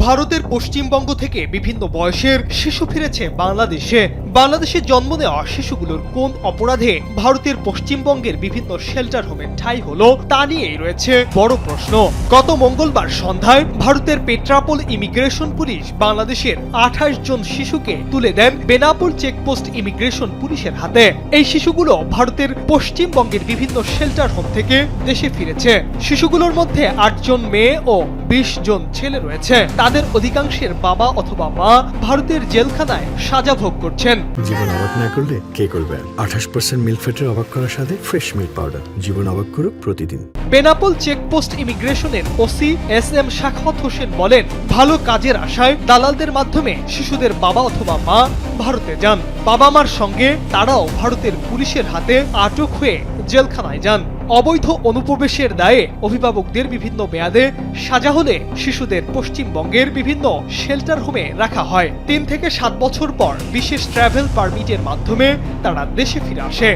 ভারতের পশ্চিমবঙ্গ থেকে বিভিন্ন বয়সের শিশু ফিরেছে বাংলাদেশে। বাংলাদেশে জন্ম নেওয়া শিশুগুলোর কোন অপরাধে ভারতের পশ্চিমবঙ্গের বিভিন্ন শেল্টার হোমে ঠাঁই হলো তা নিয়েই রয়েছে বড় প্রশ্ন। গত মঙ্গলবার সন্ধ্যায় ভারতের পেট্রাপোল ইমিগ্রেশন পুলিশ বাংলাদেশের 28 জন শিশুকে তুলে দেন বেনাপোল চেকপোস্ট ইমিগ্রেশন পুলিশের হাতে। এই শিশুগুলো ভারতের পশ্চিমবঙ্গের বিভিন্ন শেল্টার হোম থেকে দেশে ফিরেছে। শিশুগুলোর মধ্যে 8 জন মেয়ে ও 20 জন ছেলে রয়েছে। তাদের অধিকাংশের বাবা অথবা মা ভারতের জেলখানায় সাজা ভোগ করছেন। জীবন অবাক না করলে কে করবে? 28% মিল্ক ফ্যাটের অবাক করার সাথে ফ্রেশ মিল্ক পাউডার। জীবন অবাক করুক প্রতিদিন। বেনাপোল চেকপোস্ট ইমিগ্রেশনের ওসি SM শাখাওয়াত হোসেন বলেন, ভালো কাজের আশায় দালালদের মাধ্যমে শিশুদের বাবা অথবা মা ভারতে যান। বাবা মার সঙ্গে তারাও ভারতের পুলিশের হাতে আটক হয়ে জেলখানায় যান। অবৈধ অনুপ্রবেশের দায়ে অভিভাবকদের বিভিন্ন মেয়াদে সাজা হলে শিশুদের পশ্চিমবঙ্গের বিভিন্ন শেল্টার হোমে রাখা হয়। 3 থেকে 7 বছর পর বিশেষ ট্রাভেল পারমিটের মাধ্যমে তারা দেশে ফিরে আসে।